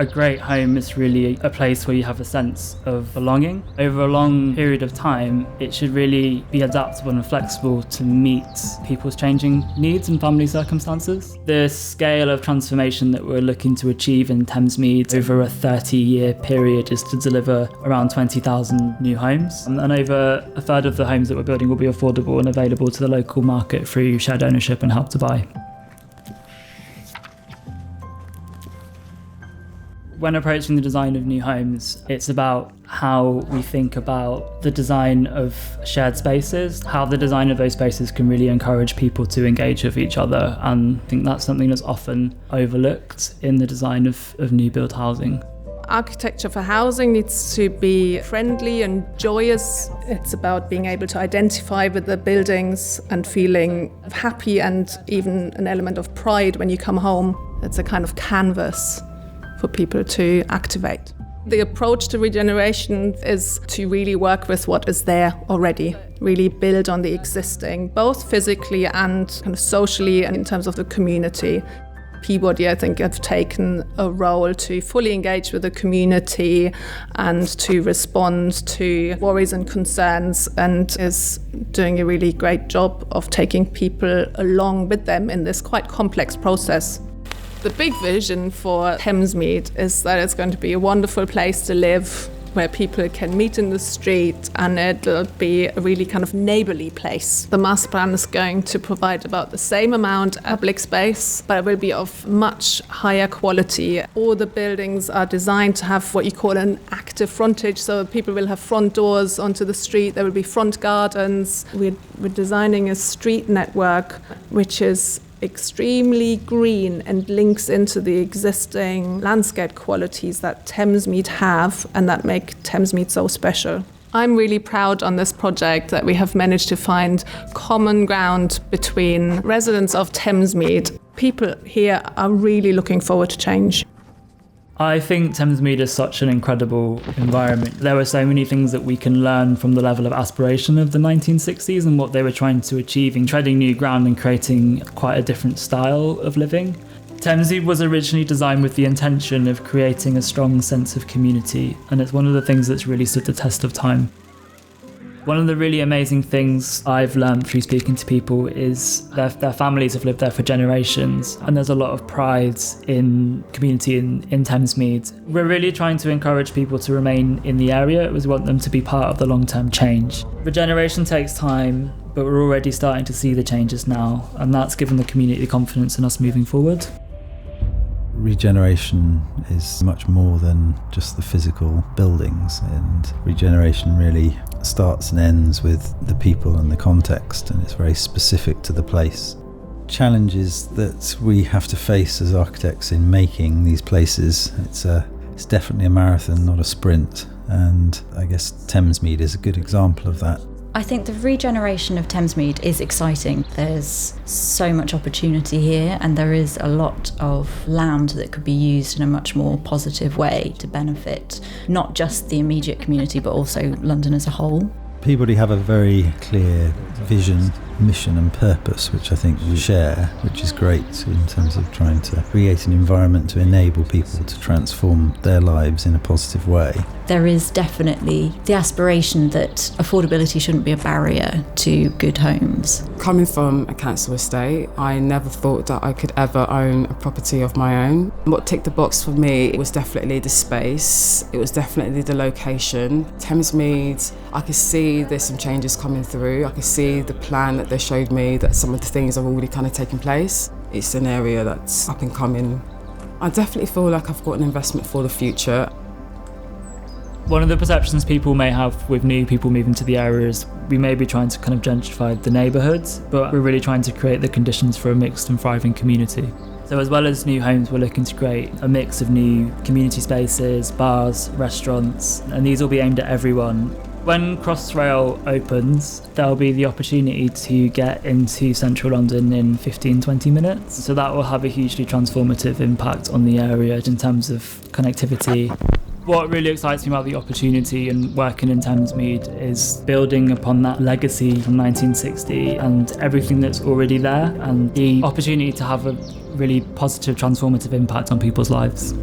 A great home is really a place where you have a sense of belonging. Over a long period of time, it should really be adaptable and flexible to meet people's changing needs and family circumstances. The scale of transformation that we're looking to achieve in Thamesmead over a 30-year period is to deliver around 20,000 new homes. And over a third of the homes that we're building will be affordable and available to the local market through shared ownership and Help to Buy. When approaching the design of new homes, it's about how we think about the design of shared spaces, how the design of those spaces can really encourage people to engage with each other. And I think that's something that's often overlooked in the design of new build housing. Architecture for housing needs to be friendly and joyous. It's about being able to identify with the buildings and feeling happy and even an element of pride when you come home. It's a kind of canvas for people to activate. The approach to regeneration is to really work with what is there already, really build on the existing, both physically and kind of socially and in terms of the community. Peabody, I think, have taken a role to fully engage with the community and to respond to worries and concerns, and is doing a really great job of taking people along with them in this quite complex process. The big vision for Thamesmead is that it's going to be a wonderful place to live, where people can meet in the street, and it'll be a really kind of neighbourly place. The master plan is going to provide about the same amount of public space, but it will be of much higher quality. All the buildings are designed to have what you call an active frontage, so people will have front doors onto the street, there will be front gardens. We're designing a street network which is extremely green and links into the existing landscape qualities that Thamesmead have and that make Thamesmead so special. I'm really proud on this project that we have managed to find common ground between residents of Thamesmead. People here are really looking forward to change. I think Thamesmead is such an incredible environment. There are so many things that we can learn from the level of aspiration of the 1960s and what they were trying to achieve in treading new ground and creating quite a different style of living. Thamesmead was originally designed with the intention of creating a strong sense of community, and it's one of the things that's really stood the test of time. One of the really amazing things I've learned through speaking to people is their families have lived there for generations, and there's a lot of pride in community in Thamesmead. We're really trying to encourage people to remain in the area. We want them to be part of the long-term change. Regeneration takes time, but we're already starting to see the changes now, and that's given the community confidence in us moving forward. Regeneration is much more than just the physical buildings, and regeneration really starts and ends with the people and the context, and it's very specific to the place. Challenges that we have to face as architects in making these places, it's definitely a marathon, not a sprint, and I guess Thamesmead is a good example of that. I think the regeneration of Thamesmead is exciting. There's so much opportunity here, and there is a lot of land that could be used in a much more positive way to benefit not just the immediate community but also London as a whole. Peabody have a very clear vision, mission and purpose, which I think we share, which is great in terms of trying to create an environment to enable people to transform their lives in a positive way. There is definitely the aspiration that affordability shouldn't be a barrier to good homes. Coming from a council estate, I never thought that I could ever own a property of my own. What ticked the box for me was definitely the space, it was definitely the location. Thamesmead, I could see there's some changes coming through. I could see the plan that they showed me, that some of the things have already kind of taken place. It's an area that's up and coming. I definitely feel like I've got an investment for the future. One of the perceptions people may have with new people moving to the area is we may be trying to kind of gentrify the neighbourhoods, but we're really trying to create the conditions for a mixed and thriving community. So as well as new homes, we're looking to create a mix of new community spaces, bars, restaurants, and these will be aimed at everyone. When Crossrail opens, there'll be the opportunity to get into central London in 15-20 minutes. So that will have a hugely transformative impact on the area in terms of connectivity. What really excites me about the opportunity and working in Thamesmead is building upon that legacy from 1960 and everything that's already there, and the opportunity to have a really positive, transformative impact on people's lives.